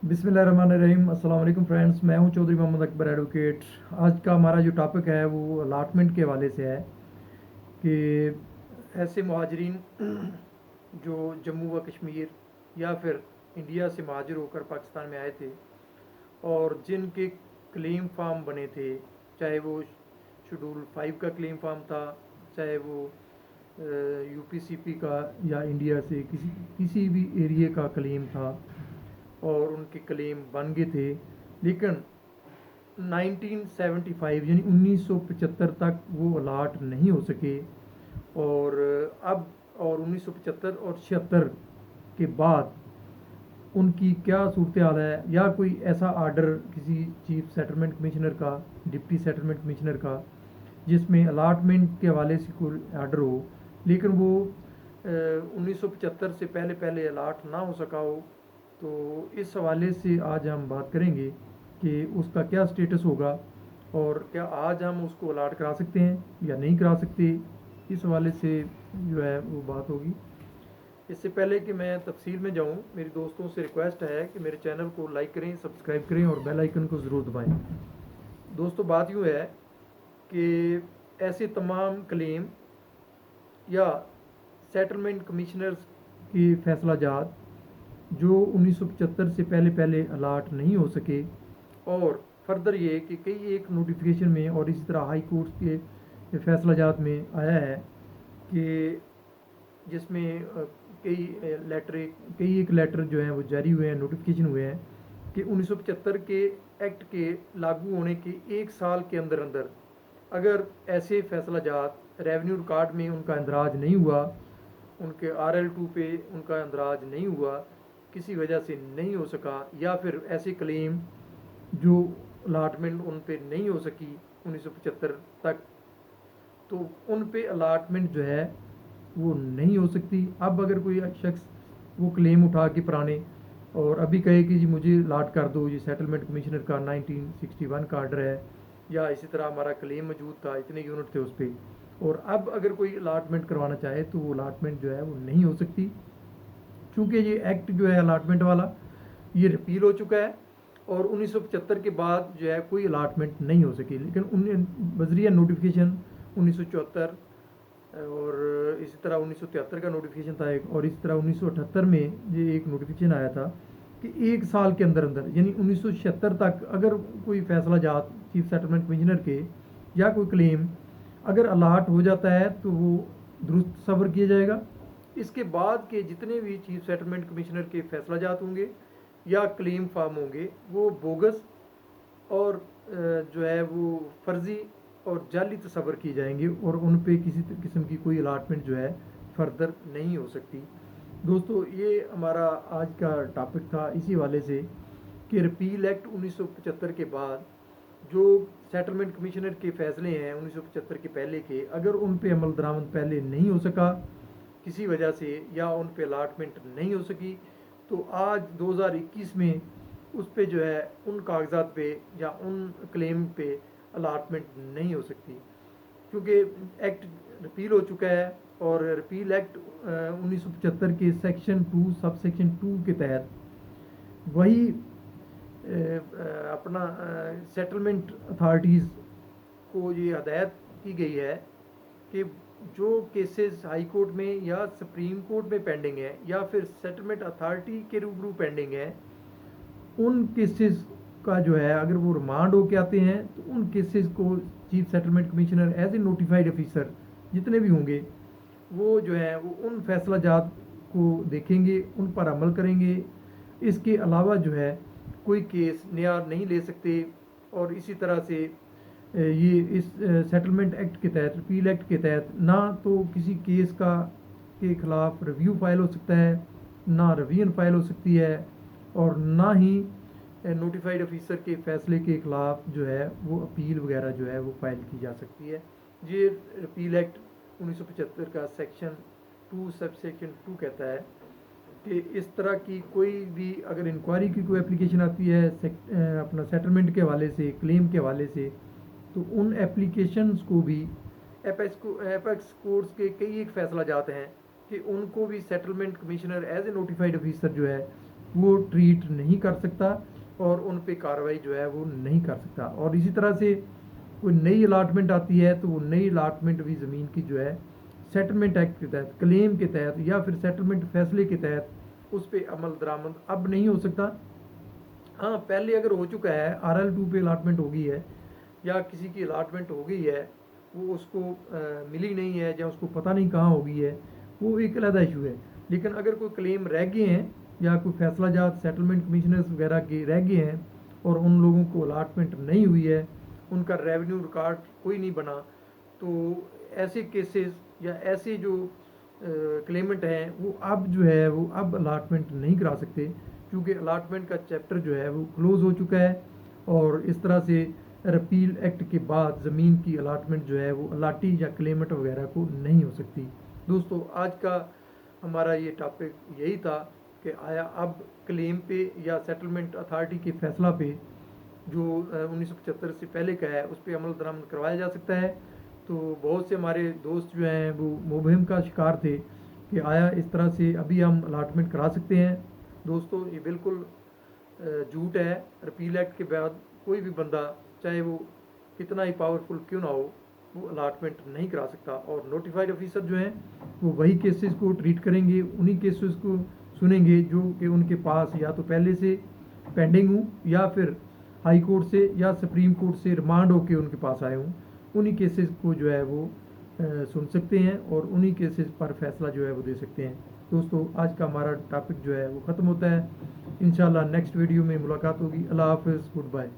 बिस्मिल्लाहिर्रहमानिर्रहीम। अस्सलाम वालेकुम फ्रेंड्स, मैं हूं चौधरी मोहम्मद अकबर एडवोकेट। आज का हमारा जो टॉपिक है वो अलाटमेंट के हवाले से है कि ऐसे महाजरीन जो जम्मू व कश्मीर या फिर इंडिया से महाजिर होकर पाकिस्तान में आए थे और जिनके क्लेम फार्म बने थे, चाहे वो शेड्यूल 5 का क्लेम फार्म था, चाहे वो यूपीसीपी का या इंडिया से किसी किसी भी एरिया का क्लेम था और उनके क्लेम बन गए थे, लेकिन 1975 यानी 1975 तक वो अलाट नहीं हो सके। और अब और 1975 और 76 के बाद उनकी क्या सूरत हाल है, या कोई ऐसा आर्डर किसी चीफ सेटलमेंट कमिश्नर का, डिप्टी सेटलमेंट कमिश्नर का, जिसमें अलाटमेंट के हवाले से कोई आर्डर हो लेकिन वो 1975 से पहले पहले अलाट ना हो सका हो। तो इस हवाले से आज हम बात करेंगे कि उसका क्या स्टेटस होगा और क्या आज हम उसको अलाट करा सकते हैं या नहीं करा सकते। इस हवाले से जो है वो बात होगी। इससे पहले कि मैं तफसील में जाऊं, मेरी दोस्तों से रिक्वेस्ट है कि मेरे चैनल को लाइक करें, सब्सक्राइब करें और बेल आइकन को ज़रूर दबाएं। दोस्तों, बात यूँ है कि ऐसे तमाम क्लेम या सेटलमेंट कमिश्नर्स की फैसला जात जो 1975 से पहले पहले अलाट नहीं हो सके, और फर्दर ये कि कई एक नोटिफिकेशन में और इसी तरह हाई कोर्ट के फैसला जात में आया है कि जिसमें कई एक लेटर जो हैं वो जारी हुए हैं, नोटिफिकेशन हुए हैं कि 1975 के एक्ट के लागू होने के एक साल के अंदर अंदर अगर ऐसे फैसला जात रेवेन्यू रिकॉर्ड में उनका इंदराज नहीं हुआ, उनके RL2 पे उनका इंदराज नहीं हुआ, किसी वजह से नहीं हो सका, या फिर ऐसे क्लेम जो अलाटमेंट उन पे नहीं हो सकी 1975 तक, तो उन पे अलाटमेंट जो है वो नहीं हो सकती। अब अगर कोई शख्स वो क्लेम उठा के पुराने और अभी कहे कि जी मुझे अलाट कर दो, ये सेटलमेंट कमिश्नर का 1961 का आर्डर है, या इसी तरह हमारा क्लेम मौजूद था, इतने यूनिट थे उस पर, और अब अगर कोई अलाटमेंट करवाना चाहे तो वो अलाटमेंट जो है वो नहीं हो सकती, क्योंकि ये एक्ट जो है अलाटमेंट वाला ये रिपील हो चुका है और 1975 के बाद जो है कोई अलाटमेंट नहीं हो सकी। लेकिन बजरिया नोटिफिकेशन 1974 और इसी तरह 1973 का नोटिफिकेशन था एक, और इसी तरह 1978 में ये एक नोटिफिकेशन आया था कि एक साल के अंदर अंदर यानी 1976 तक अगर कोई फैसला जात चीफ सेटलमेंट कमिश्नर के या कोई क्लेम अगर अलाट हो जाता है तो वो दुरुस्त सब्र किया जाएगा। इसके बाद के जितने भी चीफ सेटलमेंट कमिश्नर के फैसला जात होंगे या क्लेम फार्म होंगे वो बोगस और जो है वो फर्जी और जाली तस्वर की जाएंगे और उन पे किसी किस्म की कोई अलाटमेंट जो है फर्दर नहीं हो सकती। दोस्तों, ये हमारा आज का टॉपिक था इसी वाले से कि रिपील एक्ट 1975 के बाद जो सेटलमेंट कमिश्नर के फैसले हैं 1975 के पहले के, अगर उन पे अमल दरामद पहले नहीं हो सका किसी वजह से या उन पे अलाटमेंट नहीं हो सकी, तो आज 2021 में उस पे जो है उन कागजात पे या उन क्लेम पे अलाटमेंट नहीं हो सकती, क्योंकि एक्ट रिपील हो चुका है। और रिपील एक्ट 1975 के सेक्शन 2 सब सेक्शन 2 के तहत वही अपना सेटलमेंट अथॉरिटीज़ को ये हदायत की गई है कि जो केसेस हाई कोर्ट में या सुप्रीम कोर्ट में पेंडिंग है या फिर सेटलमेंट अथॉरिटी के रूबरू पेंडिंग है, उन केसेस का जो है अगर वो रिमांड होके आते हैं तो उन केसेस को chief settlement commissioner as a notified officer जितने भी होंगे वो जो है वो उन फैसला जात को देखेंगे, उन पर अमल करेंगे। इसके अलावा जो है कोई केस नया नहीं ले सकते। और इसी तरह से ये इस सेटलमेंट एक्ट के तहत, रिपील एक्ट के तहत, ना तो किसी केस का के खिलाफ रिव्यू फाइल हो सकता है, ना रिवीजन फाइल हो सकती है, और ना ही नोटिफाइड ऑफिसर के फैसले के खिलाफ जो है वो अपील वगैरह जो है वो फाइल की जा सकती है। ये रिपील एक्ट 1975 का सेक्शन 2 सब सेक्शन 2 कहता है कि इस तरह की कोई भी अगर इंक्वायरी की कोई एप्लीकेशन आती है अपना सेटलमेंट के हवाले से, क्लेम के हवाले से, तो उन एप्लीकेशंस को भी एपेक्स कोर्ट्स के कई एक फैसला जाते हैं कि उनको भी settlement commissioner as a notified officer जो है वो ट्रीट नहीं कर सकता और उन पे कार्रवाई जो है वो नहीं कर सकता। और इसी तरह से कोई नई अलाटमेंट आती है तो वो नई अलाटमेंट भी ज़मीन की जो है सेटलमेंट एक्ट के तहत, क्लेम के तहत या फिर सेटलमेंट फैसले के तहत उस पर अमल दरामद अब नहीं हो सकता। हाँ, पहले अगर हो चुका है, RL2 पे अलाटमेंट हो गई है या किसी की अलाटमेंट हो गई है, वो उसको मिली नहीं है या उसको पता नहीं कहाँ हो गई है, वो एक अलग इशू है। लेकिन अगर कोई क्लेम रह गए हैं या कोई फैसला जात सेटलमेंट कमिश्नर्स वगैरह के रह गए हैं और उन लोगों को अलाटमेंट नहीं हुई है, उनका रेवेन्यू रिकॉर्ड कोई नहीं बना, तो ऐसे केसेस या ऐसे जो क्लेमेंट हैं वो अब जो है वो अब अलाटमेंट नहीं करा सकते, क्योंकि अलाटमेंट का चैप्टर जो है वो क्लोज़ हो चुका है। और इस तरह से रिपील एक्ट के बाद ज़मीन की अलाटमेंट जो है वो अलाटी या क्लेमेंट वगैरह को नहीं हो सकती। दोस्तों, आज का हमारा ये टॉपिक यही था कि आया अब क्लेम पे या सेटलमेंट अथॉरिटी के फैसला पे जो 1975 से पहले का है उस पर अमल दरामद करवाया जा सकता है। तो बहुत से हमारे दोस्त जो हैं वो मुबहम का शिकार थे कि आया इस तरह से अभी हम अलाटमेंट करा सकते हैं। दोस्तों, ये बिल्कुल झूठ है। रिपील एक्ट के बाद कोई भी बंदा, चाहे वो कितना ही पावरफुल क्यों ना हो, वो अलाटमेंट नहीं करा सकता। और नोटिफाइड ऑफिसर जो हैं वो वही केसेस को ट्रीट करेंगे, उन्हीं केसेस को सुनेंगे जो कि उनके पास या तो पहले से पेंडिंग हूँ या फिर हाई कोर्ट से या सुप्रीम कोर्ट से रिमांड होके उनके पास आए हूँ। उन्हीं केसेस को जो है वो सुन सकते हैं और उन्हीं केसेस पर फैसला जो है वो दे सकते हैं। दोस्तों, आज का हमारा टॉपिक जो है वो ख़त्म होता है। इंशाल्लाह नेक्स्ट वीडियो में मुलाकात होगी। अल्लाह हाफ़िज़, गुड बाय।